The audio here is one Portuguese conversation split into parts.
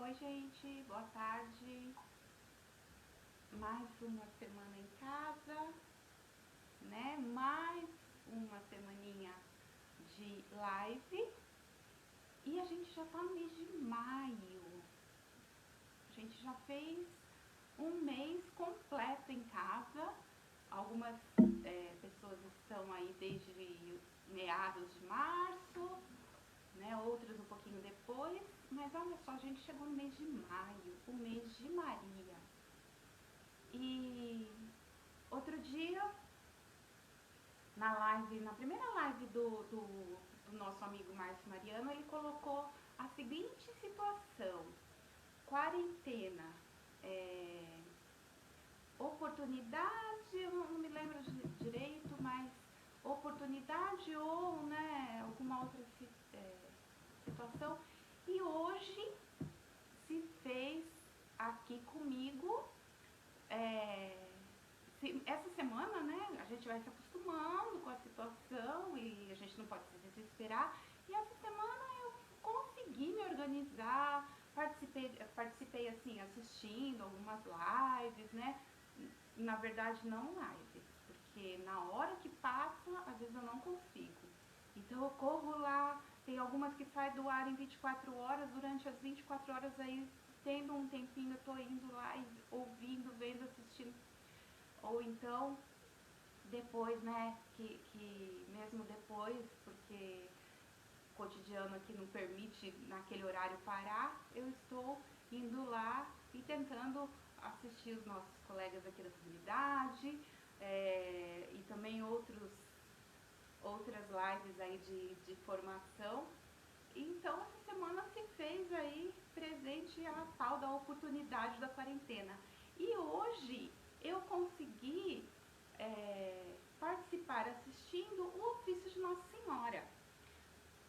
Oi, gente, boa tarde. Mais uma semana em casa, né? Mais uma semaninha de live e a gente já tá no mês de maio. A gente já fez um mês completo em casa. Algumas pessoas estão aí desde meados de março, né? Outras um pouquinho depois. Mas olha só, a gente chegou no mês de maio, o mês de Maria. E outro dia, na primeira live do nosso amigo Márcio Mariano, ele colocou a seguinte situação: quarentena, oportunidade, eu não me lembro direito, mas oportunidade ou, né, alguma outra situação. E hoje se fez aqui comigo. Essa semana, né, a gente vai se acostumando com a situação e a gente não pode se desesperar. E essa semana eu consegui me organizar, participei assim, assistindo algumas lives, né? Na verdade, não lives, porque na hora que passa, às vezes eu não consigo. Então eu corro lá, tem algumas que saem do ar em 24 horas, durante as 24 horas aí, tendo um tempinho, eu tô indo lá e ouvindo, vendo, assistindo. Ou então, depois, né, que mesmo depois, porque o cotidiano aqui não permite naquele horário parar, eu estou indo lá e tentando assistir os nossos colegas aqui da comunidade, e também outras lives aí de formação. Então essa semana se fez aí presente a tal da oportunidade da quarentena. E hoje eu consegui participar assistindo o ofício de Nossa Senhora.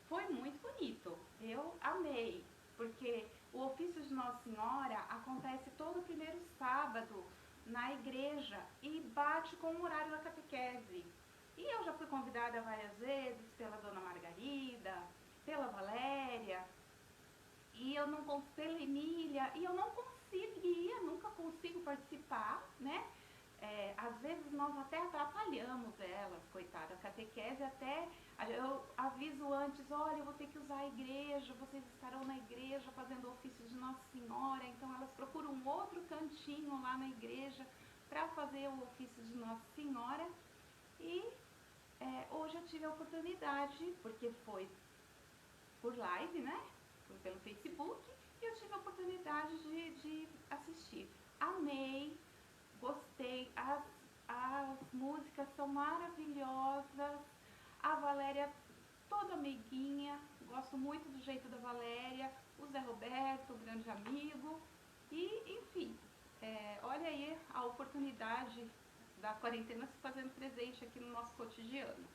Foi muito bonito, eu amei, porque o ofício de Nossa Senhora acontece todo primeiro sábado na igreja e bate com o horário da catequese. E eu já fui convidada várias vezes pela Dona Margarida, pela Valéria, e eu não, pela Emília, e eu não conseguia, nunca consigo participar, né? Às vezes nós até atrapalhamos elas, coitada, a catequese até, eu aviso antes, olha, eu vou ter que usar a igreja, vocês estarão na igreja fazendo ofício de Nossa Senhora, então elas procuram um outro cantinho lá na igreja para fazer o ofício de Nossa Senhora. E hoje eu tive a oportunidade, porque foi por live, né? Foi pelo Facebook, e eu tive a oportunidade de assistir. Amei, gostei, as músicas são maravilhosas, a Valéria toda amiguinha, gosto muito do jeito da Valéria, o Zé Roberto, grande amigo, e enfim, olha aí a oportunidade da quarentena se fazendo presente aqui no nosso cotidiano.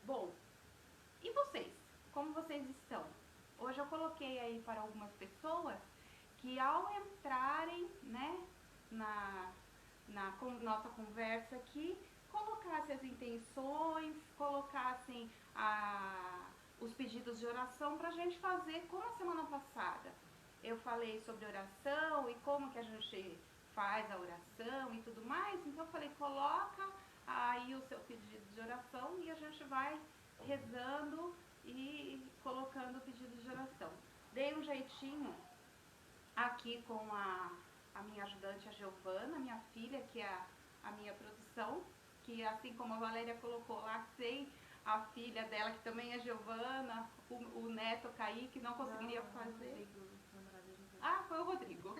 Bom, e vocês? Como vocês estão? Hoje eu coloquei aí para algumas pessoas que ao entrarem, né, na nossa conversa aqui, colocassem as intenções, colocassem os pedidos de oração para a gente fazer como a semana passada. Eu falei sobre oração e como que a gente faz a oração e tudo mais, então eu falei, coloca aí o seu pedido de oração e a gente vai rezando e colocando o pedido de oração. Dei um jeitinho aqui com a minha ajudante, a Giovana, minha filha, que é a minha produção, que assim como a Valéria colocou lá, sem a filha dela, que também é Giovana, o neto Kaique, não conseguiria fazer. Foi o Rodrigo,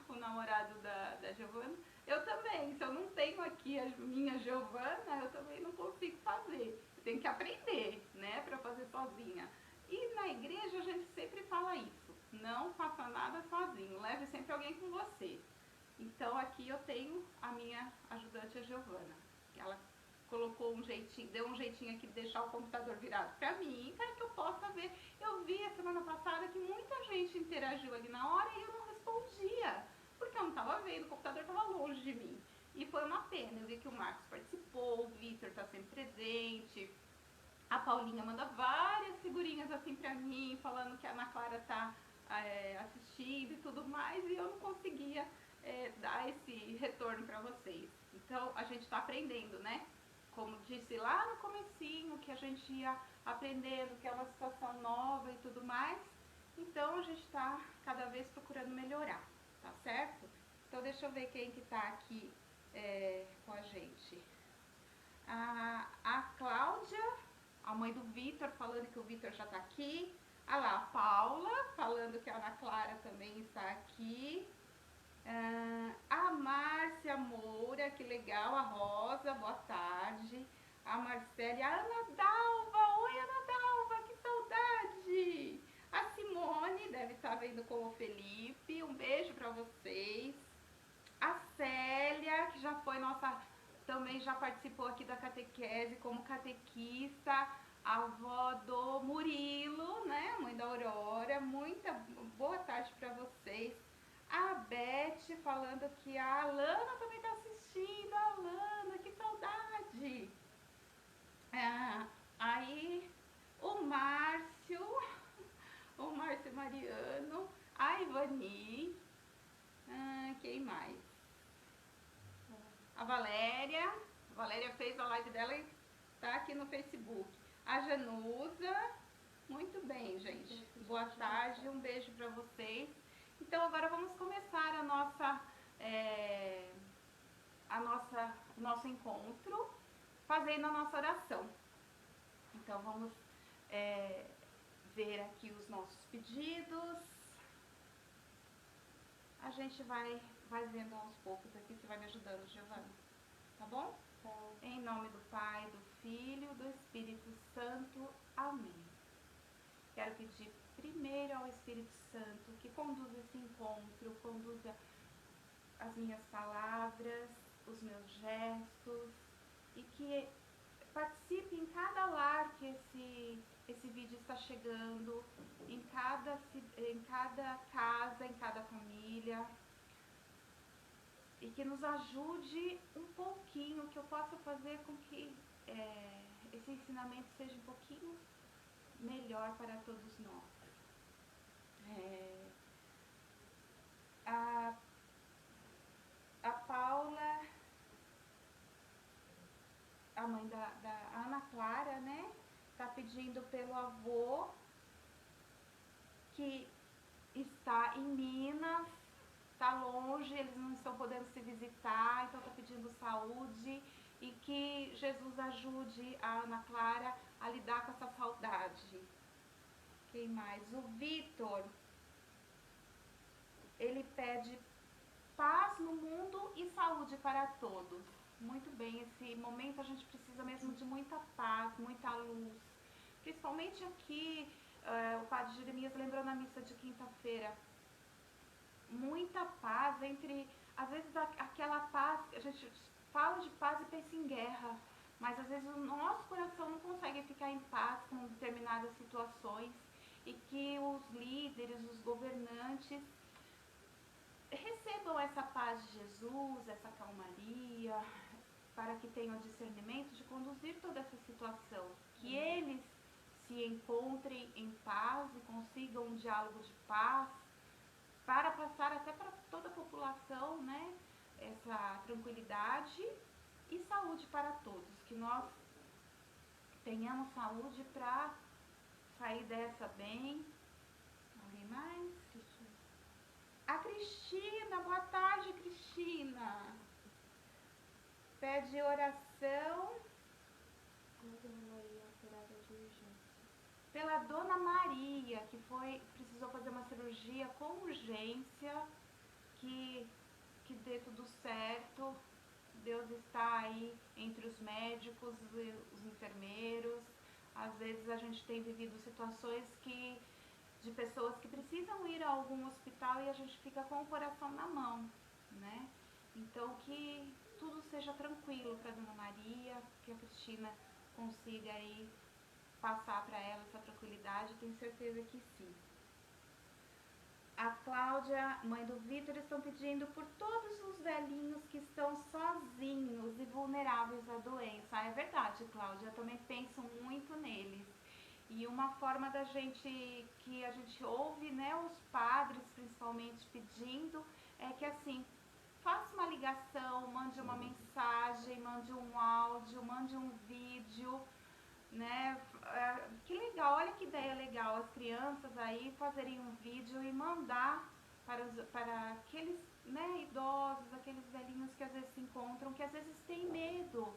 o namorado da Giovana. Eu também, se eu não tenho aqui a minha Giovana, eu também não consigo fazer. Eu tenho que aprender, né, para fazer sozinha. E na igreja a gente sempre fala isso, não faça nada sozinho, leve sempre alguém com você. Então aqui eu tenho a minha ajudante, a Giovana. Ela colocou um jeitinho, deu um jeitinho aqui de deixar o computador virado para mim, para que eu possa ver. Eu vi a semana passada que muita gente interagiu ali na hora e eu não respondia, porque eu não estava vendo, o computador estava longe de mim. E foi uma pena, eu vi que o Marcos participou, o Vitor está sempre presente, A Paulinha manda várias figurinhas assim pra mim, falando que a Ana Clara tá assistindo e tudo mais, e eu não conseguia dar esse retorno pra vocês. Então a gente tá aprendendo, né? Como disse lá no comecinho, que a gente ia aprendendo, que é uma situação nova e tudo mais. Então a gente tá cada vez procurando melhorar, tá certo? Então deixa eu ver quem que tá aqui com a gente. A Cláudia, a mãe do Vitor, falando que o Vitor já tá aqui. Ah lá, a Paula, falando que a Ana Clara também está aqui. A Márcia Moura, que legal. A Rosa, boa tarde. A Marcele, a Ana Dalva, oi Ana Dalva, que saudade. A Simone deve estar vendo com o Felipe, um beijo para vocês. A Célia, que já foi nossa, também já participou aqui da catequese como catequista, a avó do Murilo, né, mãe da Aurora, muita boa tarde para vocês. A Beth falando que a Alana também está assistindo, a Alana, que saudade. Aí o Márcio, o Márcio Mariano, a Ivani, quem mais? A Valéria fez a live dela e tá aqui no Facebook. A Janusa, muito bem, gente. Boa tarde, um beijo para vocês. Então agora vamos começar nosso encontro fazendo a nossa oração. Então vamos ver aqui os nossos pedidos. A gente vai vendo aos poucos aqui, você vai me ajudando, Giovana, tá bom? Tá. Em nome do Pai, do Filho e do Espírito Santo. Amém. Quero pedir primeiro ao Espírito Santo que conduza esse encontro, conduza as minhas palavras, os meus gestos, e que participe em cada lar que esse vídeo está chegando, em cada casa, em cada família, e que nos ajude um pouquinho, que eu possa fazer com que esse ensinamento seja um pouquinho melhor para todos nós. A Paula, a mãe da Ana Clara, né, tá pedindo pelo avô que está em Minas, tá longe, eles não estão podendo se visitar, então tá pedindo saúde e que Jesus ajude a Ana Clara a lidar com essa saudade. Quem mais? O Vitor, ele pede paz no mundo e saúde para todos. Muito bem, esse momento a gente precisa mesmo de muita paz, muita luz. Principalmente aqui, o padre Jeremias lembrou na missa de quinta-feira, muita paz entre, às vezes aquela paz, a gente fala de paz e pensa em guerra, mas às vezes o nosso coração não consegue ficar em paz com determinadas situações, e que os líderes, os governantes recebam essa paz de Jesus, essa calmaria, para que tenham discernimento de conduzir toda essa situação, que eles se encontrem em paz e consigam um diálogo de paz, para passar até para toda a população, né, essa tranquilidade e saúde para todos, que nós tenhamos saúde para sair dessa bem. Alguém mais? A Cristina, boa tarde, Cristina. Pede oração pela Dona Maria, que precisou fazer uma cirurgia com urgência, que dê tudo certo. Deus está aí entre os médicos e os enfermeiros. Às vezes a gente tem vivido situações de pessoas que precisam ir a algum hospital e a gente fica com o coração na mão, né? Então que tudo seja tranquilo para Dona Maria, que a Cristina consiga aí passar para ela essa tranquilidade, tenho certeza que sim. A Cláudia, mãe do Vitor, estão pedindo por todos os velhinhos que estão sozinhos e vulneráveis à doença. É verdade, Cláudia, eu também penso muito neles. E uma forma da gente, que a gente ouve, né, os padres principalmente pedindo, é que assim, faça uma ligação, mande uma mensagem, mande um áudio, mande um vídeo, né? Que legal, olha que ideia legal, as crianças aí fazerem um vídeo e mandar para aqueles, né, idosos, aqueles velhinhos que às vezes se encontram, que às vezes têm medo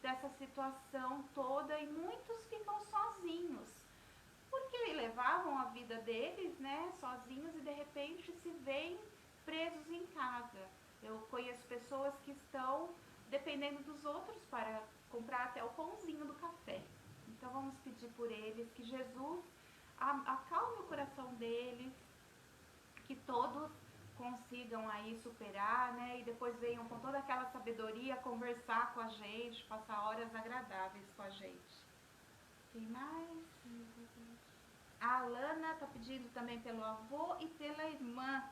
dessa situação toda e muitos ficam sozinhos, porque levavam a vida deles, né, sozinhos e de repente se veem presos em casa. Eu conheço pessoas que estão dependendo dos outros para comprar até o pãozinho do café. Então vamos pedir por eles, que Jesus acalme o coração deles, que todos consigam aí superar, né? E depois venham com toda aquela sabedoria conversar com a gente, passar horas agradáveis com a gente. Quem mais? A Alana tá pedindo também pelo avô e pela irmã.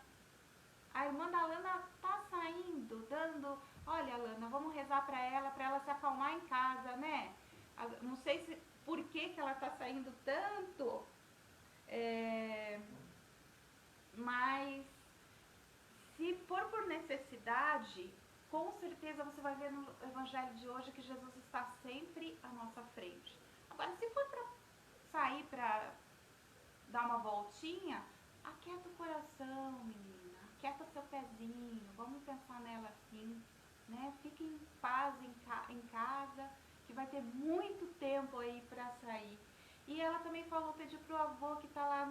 A irmã da Alana tá saindo, dando... Olha, Alana, vamos rezar para ela se acalmar em casa, né? Não sei se por que ela tá saindo tanto, mas se for por necessidade, com certeza você vai ver no evangelho de hoje que Jesus está sempre à nossa frente. Agora, se for para sair para dar uma voltinha, aquieta o coração, menina, aquieta seu pezinho, vamos pensar nela assim, né? Fique em paz em casa, que vai ter muito tempo aí para sair. E ela também falou, pediu pro avô que tá lá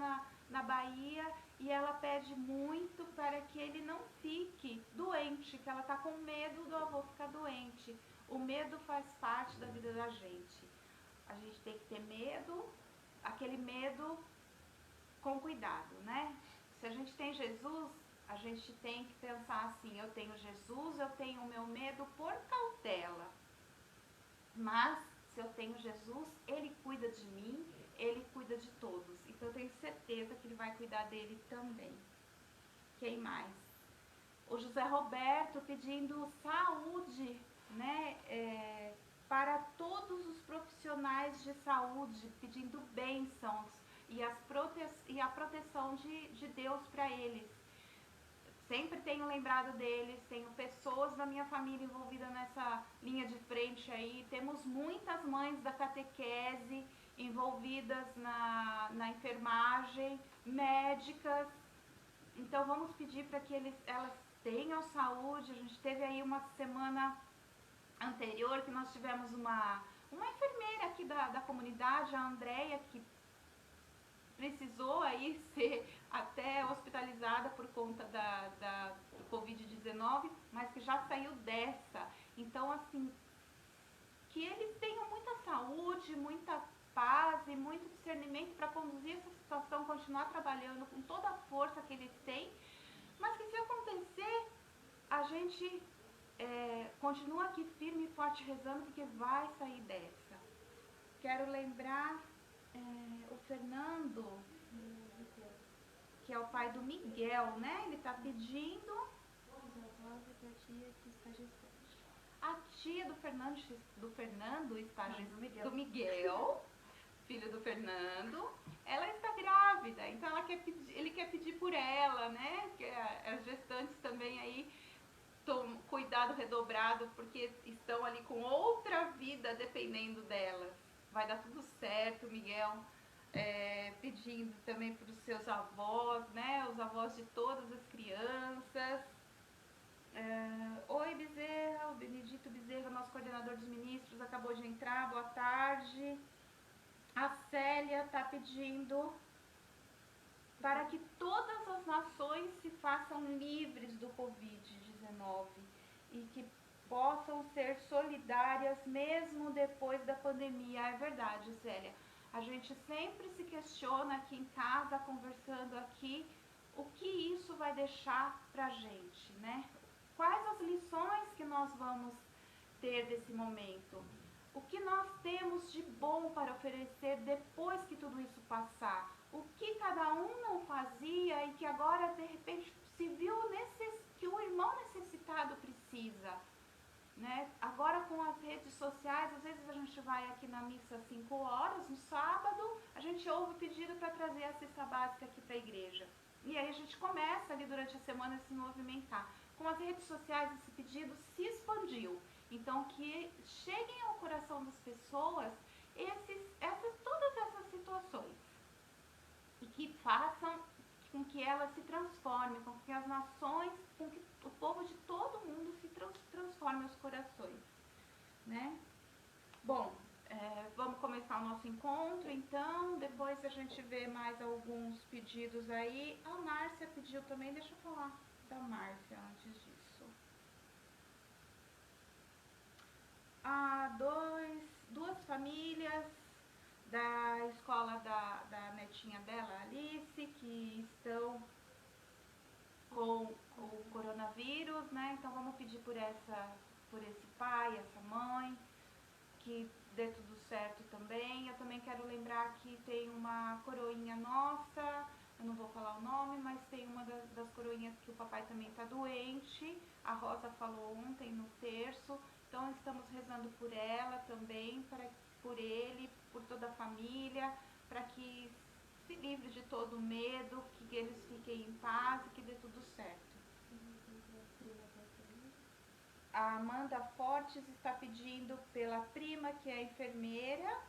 na Bahia, e ela pede muito para que ele não fique doente, que ela tá com medo do avô ficar doente. O medo faz parte da vida da gente. A gente tem que ter medo, aquele medo com cuidado, né? Se a gente tem Jesus, a gente tem que pensar assim, eu tenho Jesus, eu tenho o meu medo por cautela. Mas, se eu tenho Jesus, Ele cuida de mim, Ele cuida de todos. Então eu tenho certeza que Ele vai cuidar dele também. Quem mais? O José Roberto pedindo saúde, né? Para todos os profissionais de saúde, pedindo bênçãos e a proteção de Deus para eles. Sempre tenho lembrado deles, tenho pessoas da minha família envolvidas nessa linha de frente aí, temos muitas mães da catequese envolvidas na enfermagem, médicas, então vamos pedir para que elas tenham saúde. A gente teve aí uma semana anterior que nós tivemos uma enfermeira aqui da comunidade, a Andréia, que precisou aí ser até hospitalizada por conta do Covid-19, mas que já saiu dessa. Então, assim, que eles tenham muita saúde, muita paz e muito discernimento para conduzir essa situação, continuar trabalhando com toda a força que eles têm, mas que se acontecer, a gente continua aqui firme e forte rezando, porque vai sair dessa. Quero lembrar o Fernando, que é o pai do Miguel, né? Ele tá pedindo a tia do Fernando está do Miguel, filho do Fernando, ela está grávida, então ele quer pedir por ela, né? Que as gestantes também aí cuidado redobrado, porque estão ali com outra vida dependendo delas. Vai dar tudo certo, Miguel. Pedindo também para os seus avós, né? Os avós de todas as crianças. Oi, Bezerra, o Benedito Bezerra, nosso coordenador dos ministros, acabou de entrar, boa tarde. A Célia está pedindo para que todas as nações se façam livres do Covid-19 e que possam ser solidárias mesmo depois da pandemia. É verdade, Célia. A gente sempre se questiona aqui em casa, conversando aqui, o que isso vai deixar pra gente, né? Quais as lições que nós vamos ter desse momento? O que nós temos de bom para oferecer depois que tudo isso passar? O que cada um não fazia e que agora de vezes a gente vai aqui na missa às 5 horas, no sábado, a gente ouve o pedido para trazer a cesta básica aqui para a igreja. E aí a gente começa ali durante a semana a se movimentar. Com as redes sociais, esse pedido se expandiu. Então, que cheguem ao coração das pessoas todas essas situações. E que façam com que elas se transformem, com que as nações, com que o povo de todo mundo se transforme os corações, né? Bom, vamos começar o nosso encontro, então, depois a gente vê mais alguns pedidos aí. A Márcia pediu também, deixa eu falar da Márcia antes disso. Duas famílias da escola da netinha dela, Alice, que estão com o coronavírus, né? Então vamos pedir por esse pai, essa mãe, que dê tudo certo também. Eu também quero lembrar que tem uma coroinha nossa, eu não vou falar o nome, mas tem uma das coroinhas que o papai também está doente. A Rosa falou ontem no terço, então estamos rezando por ela também, por ele, por toda a família, para que se livre de todo medo, que eles fiquem em paz e que dê tudo certo. A Amanda Fortes está pedindo pela prima, que é enfermeira.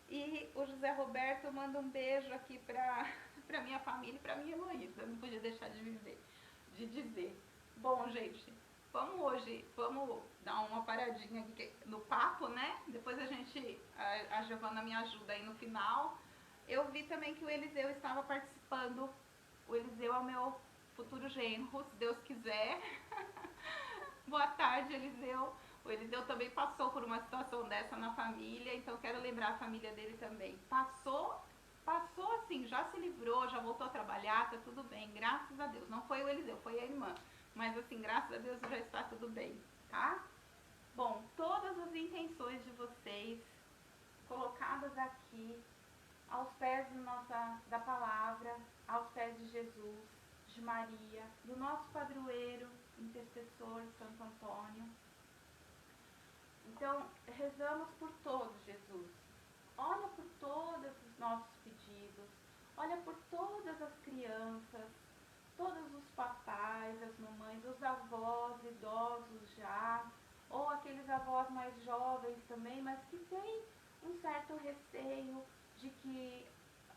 E o José Roberto manda um beijo aqui para minha família e para minha Heloísa. Não podia deixar de dizer. Bom, gente, vamos dar uma paradinha aqui no papo, né? Depois a Giovana me ajuda aí no final. Eu vi também que o Eliseu estava participando. O Eliseu é o meu futuro genro, se Deus quiser. Boa tarde, Eliseu. O Eliseu também passou por uma situação dessa na família, então quero lembrar a família dele também. Passou assim, já se livrou, já voltou a trabalhar, tá tudo bem, graças a Deus. Não foi o Eliseu, foi a irmã. Mas assim, graças a Deus já está tudo bem, tá? Bom, todas as intenções de vocês colocadas aqui aos pés da palavra, aos pés de Jesus, de Maria, do nosso padroeiro, intercessor Santo Antônio. Então, rezamos por todos, Jesus. Olha por todos os nossos pedidos, olha por todas as crianças, todos os papais, as mamães, os avós idosos já, ou aqueles avós mais jovens também, mas que têm um certo receio de que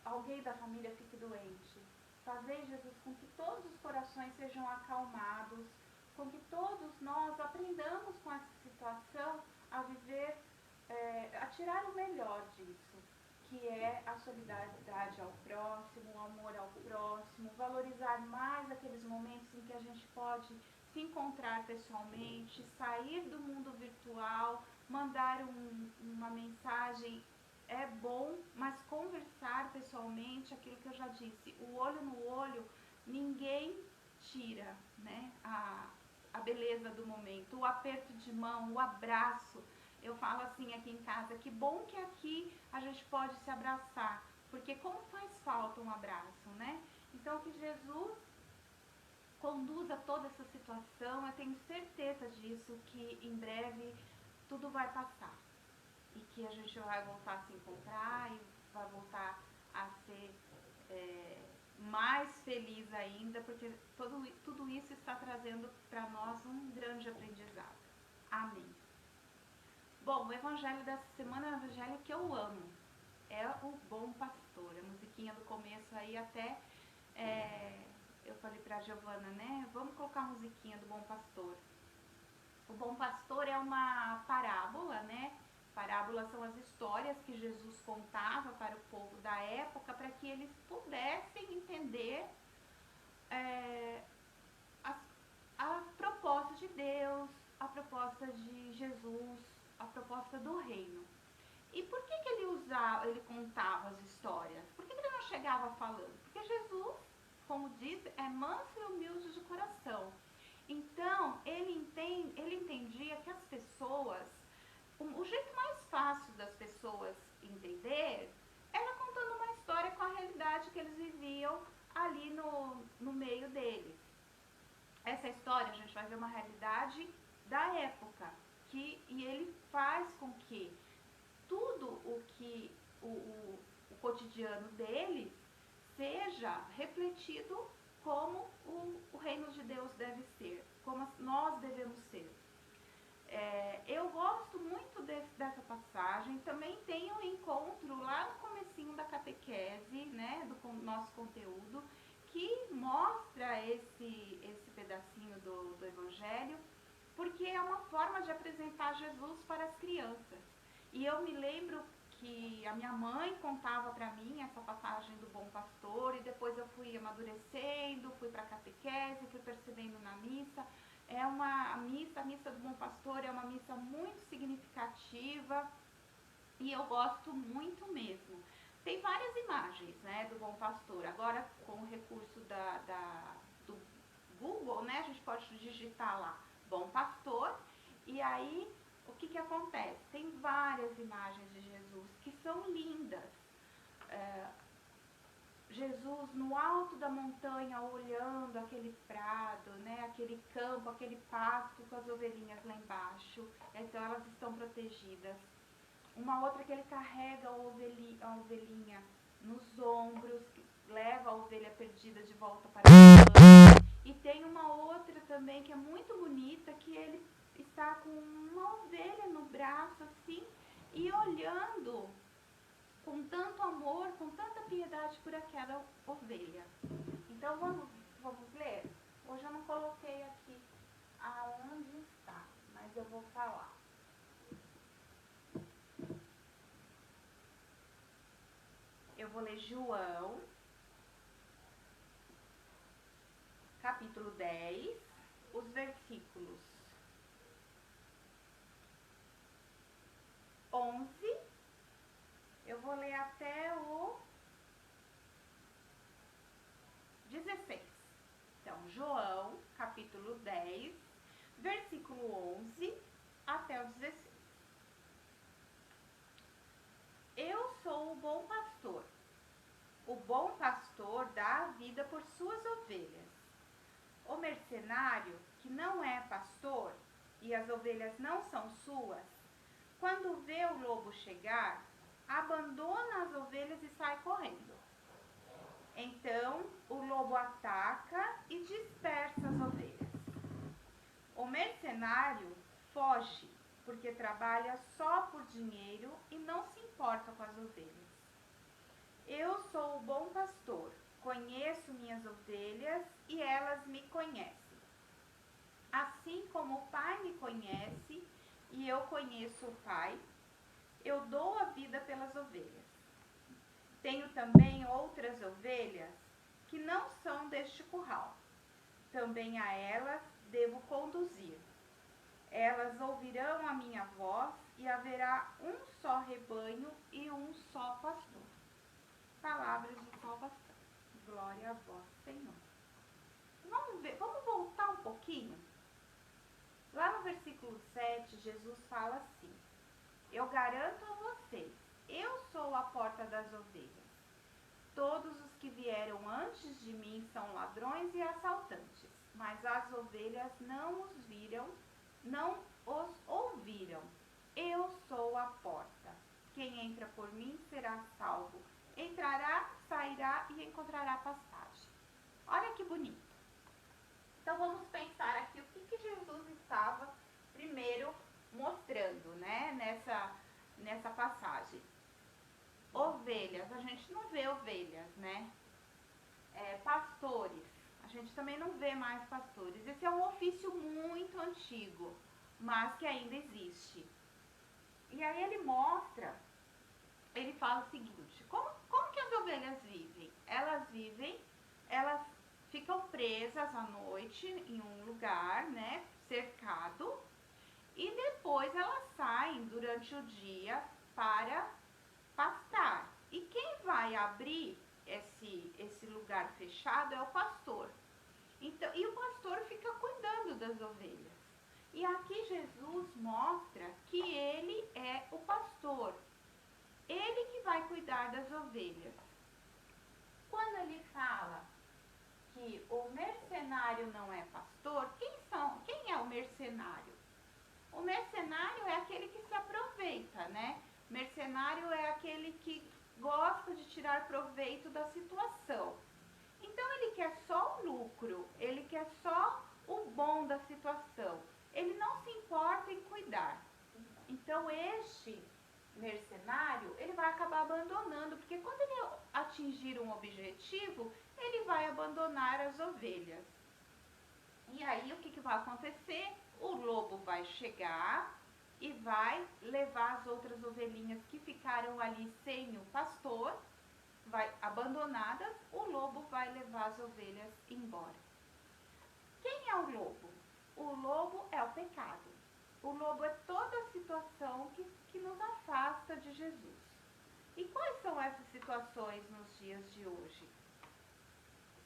alguém da família fique doente. Fazer, Jesus, com que todos os corações sejam acalmados, com que todos nós aprendamos com essa situação a viver, a tirar o melhor disso, que é a solidariedade ao próximo, o amor ao próximo, valorizar mais aqueles momentos em que a gente pode se encontrar pessoalmente, sair do mundo virtual, mandar uma mensagem é bom, mas conversar pessoalmente, aquilo que eu já disse, o olho no olho, ninguém tira, né, a beleza do momento, o aperto de mão, o abraço. Eu falo assim aqui em casa, que bom que aqui a gente pode se abraçar, porque como faz falta um abraço, né? Então que Jesus conduza toda essa situação, eu tenho certeza disso, que em breve tudo vai passar. E que a gente vai voltar a se encontrar e vai voltar a ser mais feliz ainda, porque tudo isso está trazendo para nós um grande aprendizado. Amém. Bom, o evangelho dessa semana é um evangelho que eu amo. É o Bom Pastor. A musiquinha do começo aí até... eu falei para a Giovana, né? Vamos colocar a musiquinha do Bom Pastor. O Bom Pastor é uma parábola, né? Parábolas são as histórias que Jesus contava para o povo da época para que eles pudessem entender a proposta de Deus, a proposta de Jesus, a proposta do reino. E por que ele contava as histórias? Por que ele não chegava falando? Porque Jesus, como diz, é manso e humilde de coração. Então, ele entendia que as pessoas, o jeito mais fácil das pessoas entender era contando uma história com a realidade que eles viviam ali no meio deles. Essa história, a gente vai ver uma realidade da época, e ele faz com que tudo o que o cotidiano deles seja refletido como o reino de Deus deve ser, como nós devemos ser. Eu gosto muito dessa passagem, também tem um encontro lá no comecinho da catequese, né, do nosso conteúdo, que mostra esse pedacinho do Evangelho, porque é uma forma de apresentar Jesus para as crianças. E eu me lembro que a minha mãe contava para mim essa passagem do Bom Pastor, e depois eu fui amadurecendo, fui para a catequese, fui percebendo na missa. A missa do Bom Pastor é uma missa muito significativa e eu gosto muito mesmo. Tem várias imagens, né, do Bom Pastor. Agora, com o recurso do Google, né, a gente pode digitar lá Bom Pastor, e aí o que acontece? Tem várias imagens de Jesus que são lindas. Jesus no alto da montanha olhando aquele prado, né, aquele campo, aquele pasto com as ovelhinhas lá embaixo, então elas estão protegidas. Uma outra que ele carrega a ovelhinha nos ombros, leva a ovelha perdida de volta para o campo. E tem uma outra também que é muito bonita, que ele está com uma ovelha no braço assim e olhando com tanto amor, com tanta piedade por aquela ovelha. Então vamos ler? Hoje eu não coloquei aqui aonde está, mas eu vou falar. Eu vou ler João, capítulo 10, os versículos 11, eu vou ler até o 16. Então, João, capítulo 10, versículo 11 até o 16. Eu sou o bom pastor. O bom pastor dá a vida por suas ovelhas. O mercenário, que não é pastor e as ovelhas não são suas, quando vê o lobo chegar, abandona as ovelhas e sai correndo. Então, o lobo ataca e dispersa as ovelhas. O mercenário foge, porque trabalha só por dinheiro e não se importa com as ovelhas. Eu sou o bom pastor, conheço minhas ovelhas e elas me conhecem. Assim como o Pai me conhece e eu conheço o Pai, eu dou a vida pelas ovelhas. Tenho também outras ovelhas que não são deste curral. Também a elas devo conduzir. Elas ouvirão a minha voz e haverá um só rebanho e um só pastor. Palavras de salvação. Glória a vós, Senhor. Vamos voltar um pouquinho? Lá no versículo 7, Jesus fala assim: eu garanto a vocês, eu sou a porta das ovelhas. Todos os que vieram antes de mim são ladrões e assaltantes, mas as ovelhas não os ouviram. Eu sou a porta. Quem entra por mim será salvo. Entrará, sairá e encontrará pastagem. Olha que bonito. Então vamos pensar aqui o que Jesus estava primeiro mostrando, né, nessa passagem. Ovelhas, a gente não vê ovelhas, né? Pastores, a gente também não vê mais pastores. Esse é um ofício muito antigo, mas que ainda existe. E aí ele fala o seguinte: como que as ovelhas vivem? Elas ficam presas à noite em um lugar, né, cercado, e depois elas saem durante o dia para pastar. E quem vai abrir esse lugar fechado é o pastor. Então, e o pastor fica cuidando das ovelhas. E aqui Jesus mostra que ele é o pastor. Ele que vai cuidar das ovelhas. Quando ele fala que o mercenário não é pastor, quem é o mercenário? O mercenário é aquele que se aproveita, né? Mercenário é aquele que gosta de tirar proveito da situação. Então ele quer só o lucro, ele quer só o bom da situação. Ele não se importa em cuidar. Então este mercenário, ele vai acabar abandonando, porque quando ele atingir um objetivo, ele vai abandonar as ovelhas. E aí o que vai acontecer? O lobo vai chegar e vai levar as outras ovelhinhas que ficaram ali sem o pastor, abandonadas, o lobo vai levar as ovelhas embora. Quem é o lobo? O lobo é o pecado. O lobo é toda a situação que nos afasta de Jesus. E quais são essas situações nos dias de hoje?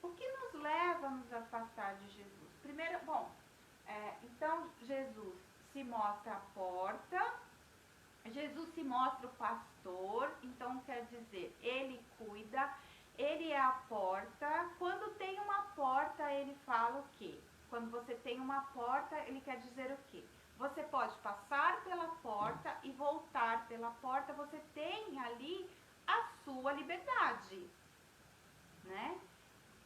O que nos leva a nos afastar de Jesus? Primeiro, então Jesus se mostra a porta, Jesus se mostra o pastor, então quer dizer, ele cuida, ele é a porta. Quando tem uma porta, ele fala o quê? Quando você tem uma porta, ele quer dizer o quê? Você pode passar pela porta e voltar pela porta, você tem ali a sua liberdade, né?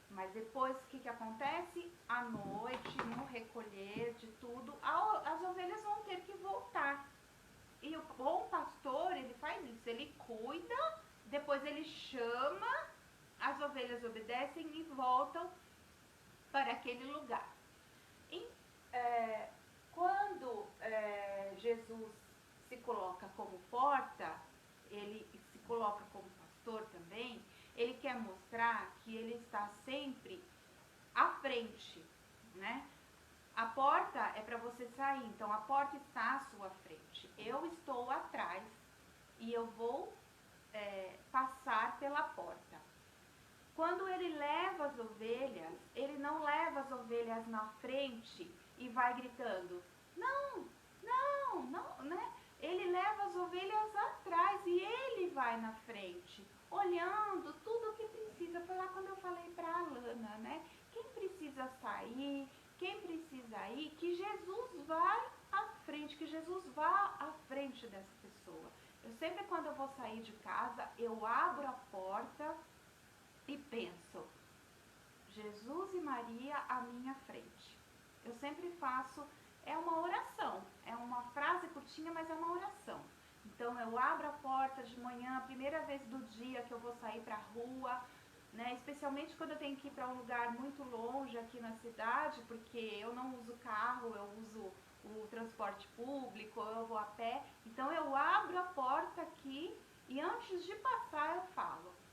Mas depois o que acontece? À noite, no recolher de tudo, as ovelhas vão ter que voltar. E o bom pastor, ele faz isso, ele cuida, depois ele chama, as ovelhas obedecem e voltam para aquele lugar. E, quando Jesus se coloca como porta, ele se coloca como pastor também, ele quer mostrar que ele está sempre à frente, né? A porta é para você sair, então a porta está à sua frente. Eu estou atrás e eu vou passar pela porta. Quando ele leva as ovelhas, ele não leva as ovelhas na frente e vai gritando, não, não, não, né? Ele leva as ovelhas atrás e ele vai na frente, olhando tudo o que precisa. Foi lá quando eu falei para a Alana, né? Quem precisa sair, quem precisa ir, que Jesus vai à frente, que Jesus vá à frente dessa pessoa. Eu sempre, quando eu vou sair de casa, eu abro a porta e penso, Jesus e Maria à minha frente. Eu sempre faço, é uma oração, é uma frase curtinha, mas é uma oração. Então eu abro a porta de manhã, a primeira vez do dia que eu vou sair para a rua, né? Especialmente quando eu tenho que ir para um lugar muito longe aqui na cidade, porque eu não uso carro, eu uso o transporte público, eu vou a pé. Então eu abro a porta aqui e antes de passar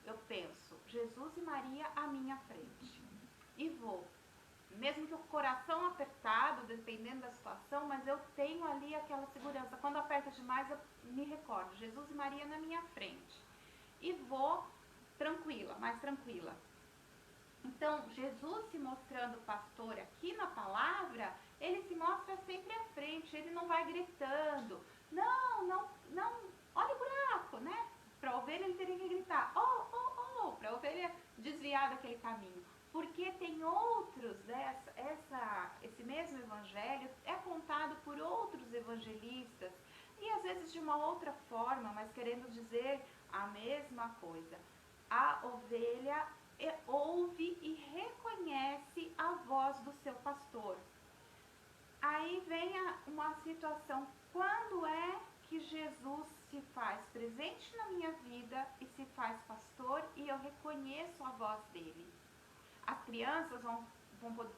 eu penso, Jesus e Maria à minha frente. E vou. Mesmo que o coração apertado, dependendo da situação, mas eu tenho ali aquela segurança. Quando aperta demais, eu me recordo, Jesus e Maria na minha frente. E vou tranquila, mais tranquila. Então, Jesus se mostrando pastor aqui na palavra, ele se mostra sempre à frente, ele não vai gritando, não, olha o buraco, né? Para a ovelha ele teria que gritar, para a ovelha desviar daquele caminho. Porque tem outros, esse mesmo evangelho é contado por outros evangelistas, e às vezes de uma outra forma, mas querendo dizer a mesma coisa. A ovelha ouve e reconhece a voz do seu pastor. Aí vem uma situação, quando é que Jesus se faz presente na minha vida e se faz pastor e eu reconheço a voz dele? As crianças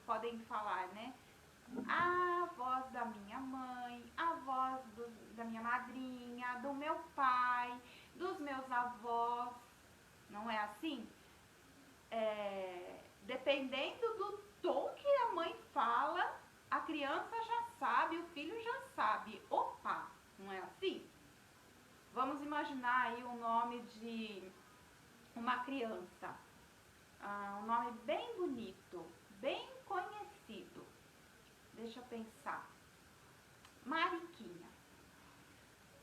podem falar, né? A voz da minha mãe, a voz da minha madrinha, do meu pai, dos meus avós, não é assim? Dependendo do tom que a mãe fala, a criança já sabe, o filho já sabe. Opa, não é assim? Vamos imaginar aí o nome de uma criança. Um nome bem bonito, bem conhecido. Deixa eu pensar. Mariquinha.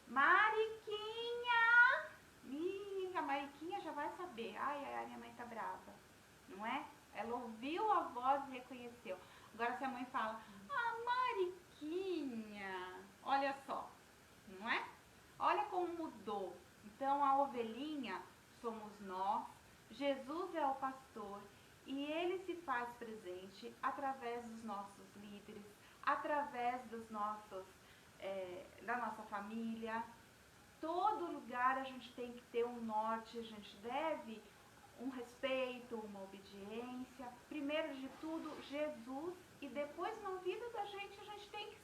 Mariquinha! A Mariquinha já vai saber. Ai, minha mãe tá brava. Não é? Ela ouviu a voz e reconheceu. Agora se a mãe fala, Mariquinha, Olha só, não é? Olha como mudou. Então a ovelhinha somos nós, Jesus é o pastor e ele se faz presente através dos nossos líderes, através da nossa família. Todo lugar a gente tem que ter um norte, a gente deve um respeito, uma obediência. Primeiro de tudo, Jesus, e depois na vida da gente a gente tem que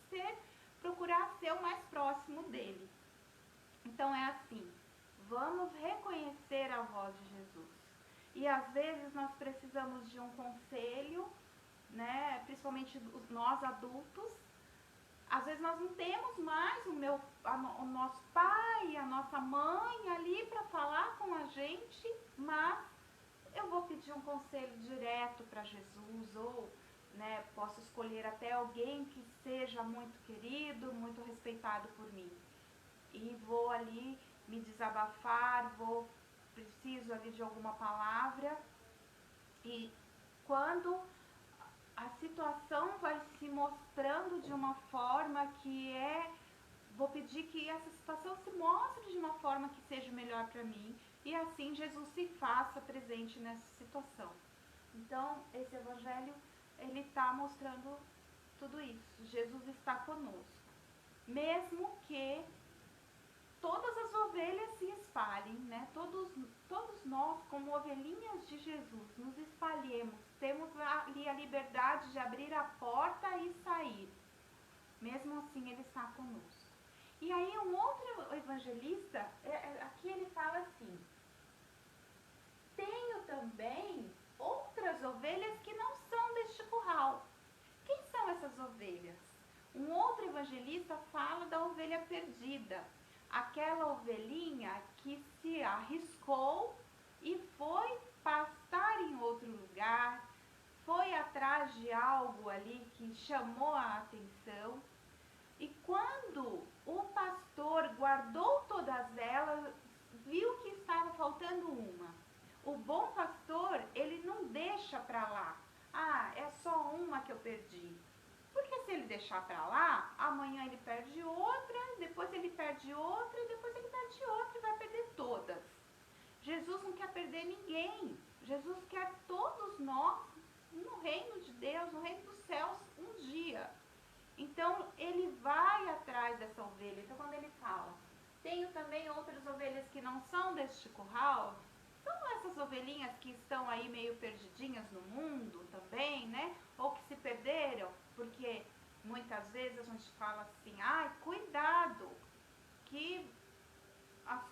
procurar ser o mais próximo dele. Então é assim, vamos reconhecer a voz de Jesus. E às vezes nós precisamos de um conselho, né? Principalmente nós adultos. Às vezes nós não temos mais o nosso pai, a nossa mãe ali para falar com a gente, mas eu vou pedir um conselho direto para Jesus, ou posso escolher até alguém que seja muito querido, muito respeitado por mim. E vou ali me desabafar, preciso ali de alguma palavra. E quando a situação vai se mostrando de uma forma vou pedir que essa situação se mostre de uma forma que seja melhor para mim, e assim Jesus se faça presente nessa situação. Então, esse evangelho, ele está mostrando tudo isso. Jesus está conosco. Mesmo que todas as ovelhas se espalhem, né? Todos nós, como ovelhinhas de Jesus, nos espalhemos. Temos ali a liberdade de abrir a porta e sair. Mesmo assim, ele está conosco. E aí um outro evangelista, aqui ele fala assim: tenho também outras ovelhas que não são deste curral. Quem são essas ovelhas? Um outro evangelista fala da ovelha perdida. Aquela ovelhinha que se arriscou e foi pastar em outro lugar, foi atrás de algo ali que chamou a atenção. E quando o pastor guardou todas elas, viu que estava faltando uma. O bom pastor, ele não deixa para lá. Ah, é só uma que eu perdi. Porque se ele deixar para lá, amanhã ele perde outra, depois ele perde outra, e depois ele perde outra e vai perder todas. Jesus não quer perder ninguém. Jesus quer todos nós no reino de Deus, no reino dos céus, um dia. Então, ele vai atrás dessa ovelha. Então, quando ele fala, tenho também outras ovelhas que não são deste curral, são essas ovelhinhas que estão aí meio perdidinhas no mundo também, né? Ou que se perderam, porque muitas vezes a gente fala assim, cuidado, que as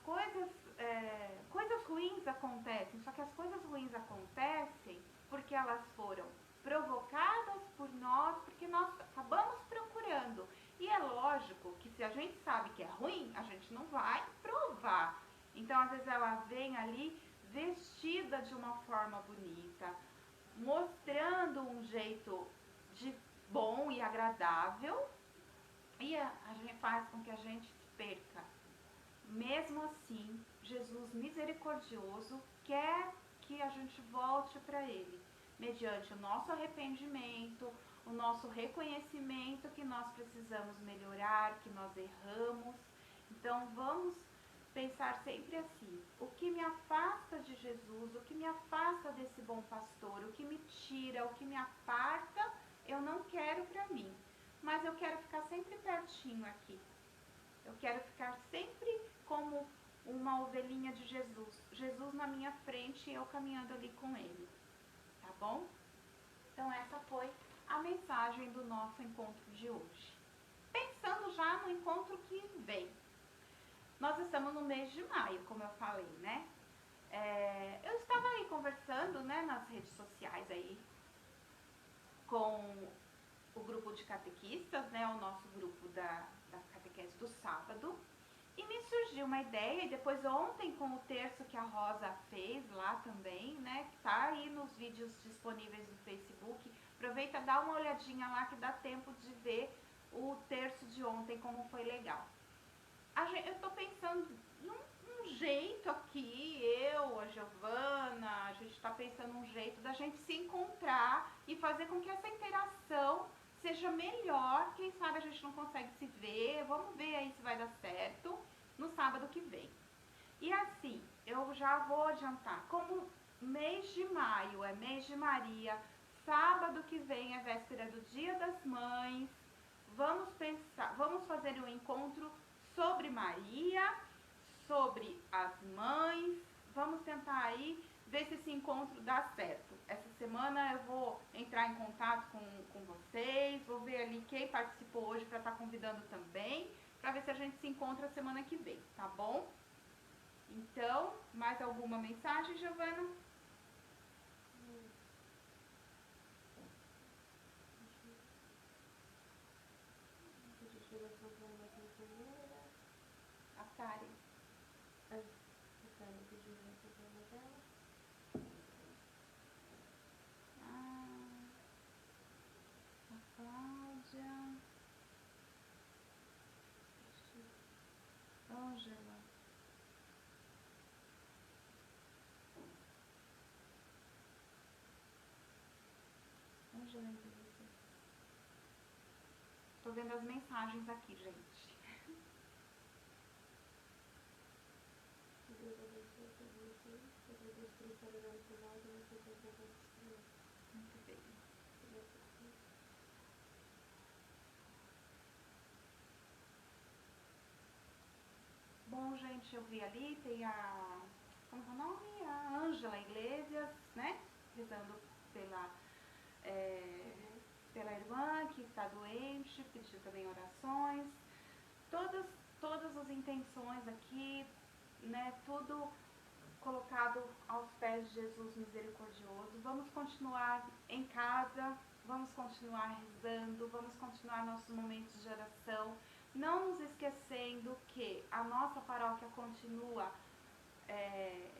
coisas ruins acontecem, só que as coisas ruins acontecem porque elas foram provocadas por nós, porque nós acabamos procurando. E é lógico que se a gente sabe que é ruim, a gente não vai provar. Então, às vezes ela vem ali vestida de uma forma bonita, mostrando um jeito de bom e agradável, e a gente faz com que a gente se perca. Mesmo assim, Jesus misericordioso quer que a gente volte para Ele, mediante o nosso arrependimento, o nosso reconhecimento que nós precisamos melhorar, que nós erramos. Então vamos pensar sempre assim: o que me afasta de Jesus, o que me afasta desse bom pastor, o que me tira, o que me aparta, eu não quero para mim, mas eu quero ficar sempre pertinho aqui. Eu quero ficar sempre como uma ovelhinha de Jesus. Jesus na minha frente e eu caminhando ali com Ele. Tá bom? Então essa foi a mensagem do nosso encontro de hoje. Pensando já no encontro que vem. Nós estamos no mês de maio, como eu falei, né? Eu estava aí conversando, né, nas redes sociais aí com o grupo de catequistas, né, o nosso grupo da catequese do sábado, e me surgiu uma ideia, e depois ontem com o terço que a Rosa fez lá também, né, que tá aí nos vídeos disponíveis no Facebook, aproveita, dá uma olhadinha lá que dá tempo de ver o terço de ontem, como foi legal. Eu tô pensando num jeito aqui, a Giovana, a gente tá pensando num jeito da gente se encontrar e fazer com que essa interação seja melhor. Quem sabe a gente não consegue se ver, vamos ver aí se vai dar certo no sábado que vem. E assim, eu já vou adiantar, como mês de maio é mês de Maria, sábado que vem é véspera do Dia das Mães, vamos fazer um encontro sobre Maria, sobre as mães, vamos tentar aí ver se esse encontro dá certo. Essa semana eu vou entrar em contato com vocês, vou ver ali quem participou hoje para estar convidando também, para ver se a gente se encontra semana que vem, tá bom? Então, mais alguma mensagem, Giovana? A Karen. A Cláudia. Ângela. Ângela Iglesias. Tô vendo as mensagens aqui, gente. Muito bem. Bom, gente, eu vi ali, tem a... como é o nome? A Ângela Iglesias, né? Rezando pela, pela irmã que está doente, pediu também orações. Todas as intenções aqui, né? Tudo colocado aos pés de Jesus misericordioso. Vamos continuar em casa, vamos continuar rezando, vamos continuar nossos momentos de oração, não nos esquecendo que a nossa paróquia continua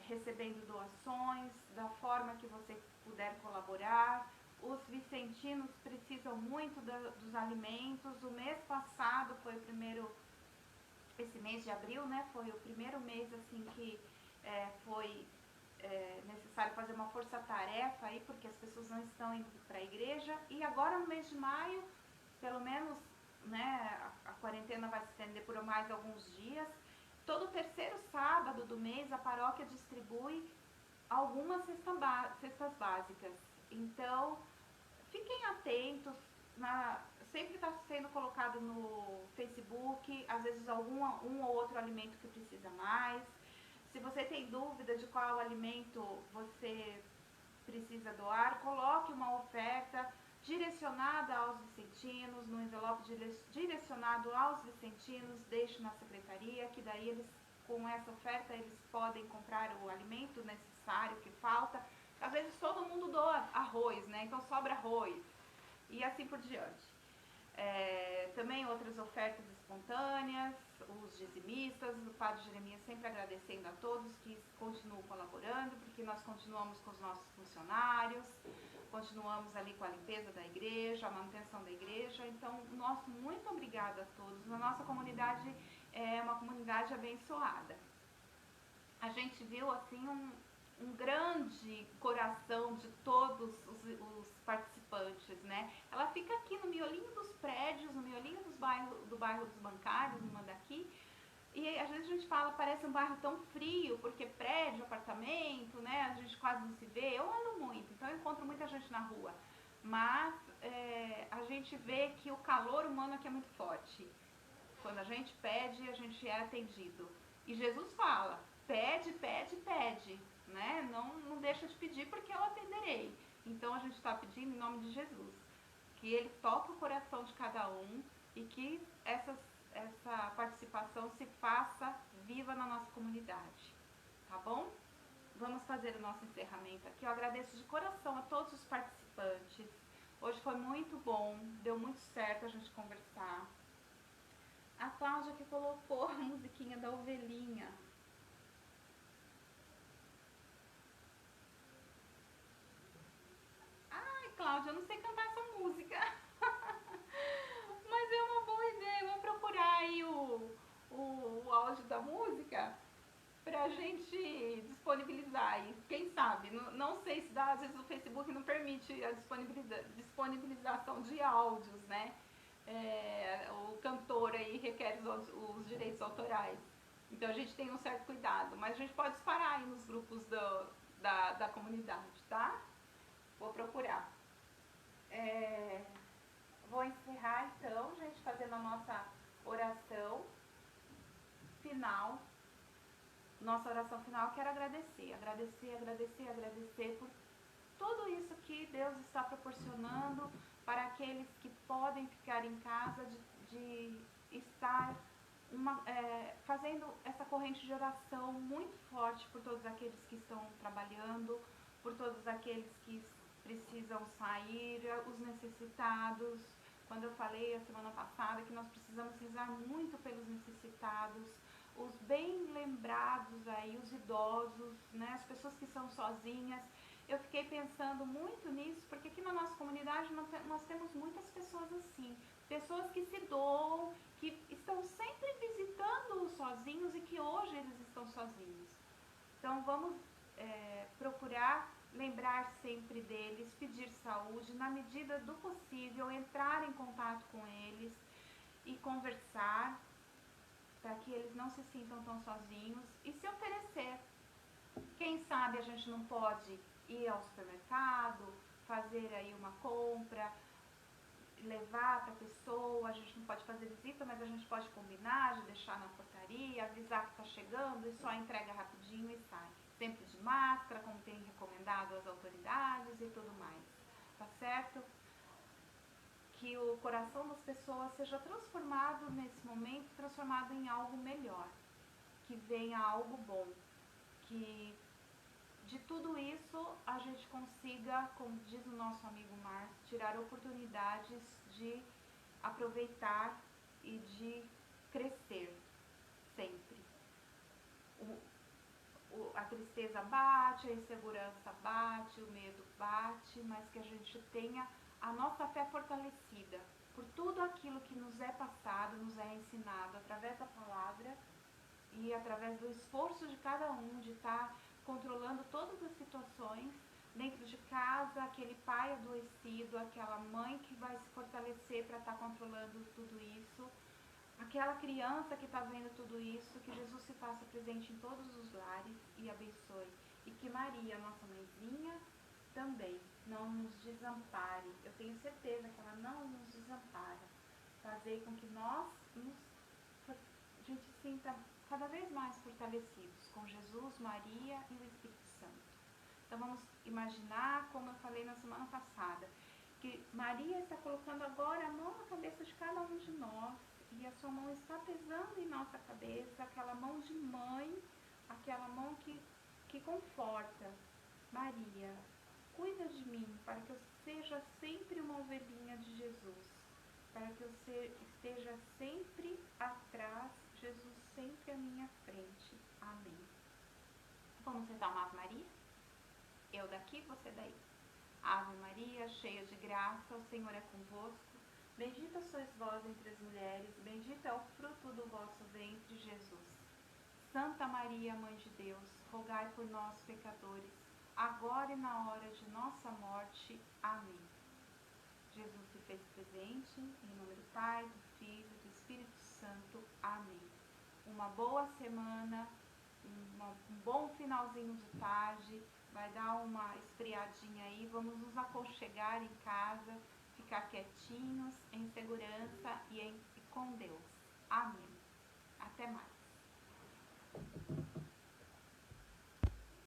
recebendo doações, da forma que você puder colaborar. Os vicentinos precisam muito dos alimentos. O mês passado foi o primeiro, esse mês de abril, né, foi o primeiro mês assim que foi necessário fazer uma força-tarefa aí, porque as pessoas não estão indo para a igreja. E agora no mês de maio, pelo menos, né, a quarentena vai se estender por mais alguns dias. Todo terceiro sábado do mês a paróquia distribui algumas cestas básicas. Então, fiquem atentos, sempre está sendo colocado no Facebook, às vezes um ou outro alimento que precisa mais. Se você tem dúvida de qual alimento você precisa doar, coloque uma oferta direcionada aos vicentinos, no envelope direcionado aos vicentinos, deixe na secretaria, que daí eles, com essa oferta, eles podem comprar o alimento necessário que falta. Às vezes todo mundo doa arroz, né? Então sobra arroz e assim por diante. Também outras ofertas espontâneas, os dizimistas, o Padre Jeremias sempre agradecendo a todos que continuam colaborando, porque nós continuamos com os nossos funcionários, continuamos ali com a limpeza da igreja, a manutenção da igreja. Então, nosso muito obrigado a todos. A nossa comunidade é uma comunidade abençoada. A gente viu assim um grande coração de todos os participantes, né? Ela fica aqui no miolinho dos prédios, no miolinho do bairro dos bancários, numa daqui. E às vezes a gente fala, parece um bairro tão frio, porque prédio, apartamento, né? A gente quase não se vê. Eu ando muito, então eu encontro muita gente na rua. Mas a gente vê que o calor humano aqui é muito forte. Quando a gente pede, a gente é atendido. E Jesus fala, pede, pede, pede, né? Não deixa de pedir porque eu atenderei. Então a gente está pedindo em nome de Jesus, que Ele toque o coração de cada um e que essa participação se faça viva na nossa comunidade, tá bom? Vamos fazer o nosso encerramento aqui. Eu agradeço de coração a todos os participantes. Hoje foi muito bom, deu muito certo a gente conversar. A Cláudia que colocou a musiquinha da ovelhinha. Ai, Cláudia, eu não sei cantar essa música. Mas é uma boa ideia. Vamos procurar aí o áudio da música pra gente disponibilizar. E quem sabe, não sei se dá, às vezes o Facebook não permite a disponibilidade disponibilização de áudios, né? O cantor aí requer os direitos autorais. Então a gente tem um certo cuidado, mas a gente pode disparar aí nos grupos da comunidade, tá? Vou procurar. Vou encerrar então, gente, fazendo a nossa oração final. Nossa oração final, quero agradecer por tudo isso que Deus está proporcionando para aqueles que podem ficar em casa, de estar fazendo essa corrente de oração muito forte por todos aqueles que estão trabalhando, por todos aqueles que precisam sair, os necessitados. Quando eu falei a semana passada que nós precisamos rezar muito pelos necessitados, os bem lembrados aí, os idosos, né, as pessoas que são sozinhas. Eu fiquei pensando muito nisso, porque aqui na nossa comunidade nós temos muitas pessoas assim, pessoas que se doam, que estão sempre visitando os sozinhos e que hoje eles estão sozinhos. Então vamos procurar lembrar sempre deles, pedir saúde, na medida do possível, entrar em contato com eles e conversar, para que eles não se sintam tão sozinhos e se oferecer. Quem sabe a gente não pode ir ao supermercado, fazer aí uma compra, levar para a pessoa, a gente não pode fazer visita, mas a gente pode combinar de deixar na portaria, avisar que está chegando e só entrega rapidinho e sai. Sempre de máscara, como tem recomendado as autoridades e tudo mais. Tá certo? Que o coração das pessoas seja transformado nesse momento, transformado em algo melhor. Que venha algo bom. Que de tudo isso a gente consiga, como diz o nosso amigo Márcio, tirar oportunidades de aproveitar e de crescer sempre. A tristeza bate, a insegurança bate, o medo bate, mas que a gente tenha a nossa fé fortalecida por tudo aquilo que nos é passado, nos é ensinado através da palavra e através do esforço de cada um de estar controlando todas as situações dentro de casa, aquele pai adoecido, aquela mãe que vai se fortalecer para estar controlando tudo isso, aquela criança que está vendo tudo isso, que Jesus se faça presente em todos os lares e abençoe. E que Maria, nossa mãezinha, também não nos desampare. Eu tenho certeza que ela não nos desampara. Fazer com que a gente sinta cada vez mais fortalecidos com Jesus, Maria e o Espírito Santo. Então vamos imaginar, como eu falei na semana passada, que Maria está colocando agora a mão na cabeça de cada um de nós e a sua mão está pesando em nossa cabeça, aquela mão de mãe, aquela mão que conforta. Maria, cuida de mim para que eu seja sempre uma ovelhinha de Jesus, para que eu esteja sempre atrás, Jesus sempre à minha frente. Amém. Vamos rezar uma Ave Maria? Eu daqui, você daí. Ave Maria, cheia de graça, o Senhor é convosco. Bendita sois vós entre as mulheres, bendito é o fruto do vosso ventre, Jesus. Santa Maria, Mãe de Deus, rogai por nós, pecadores, agora e na hora de nossa morte. Amém. Jesus se fez presente, em nome do Pai, do Filho e do Espírito Santo. Amém. Uma boa semana, um bom finalzinho de tarde, vai dar uma esfriadinha aí, vamos nos aconchegar em casa, ficar quietinhos, em segurança e com Deus. Amém. Até mais.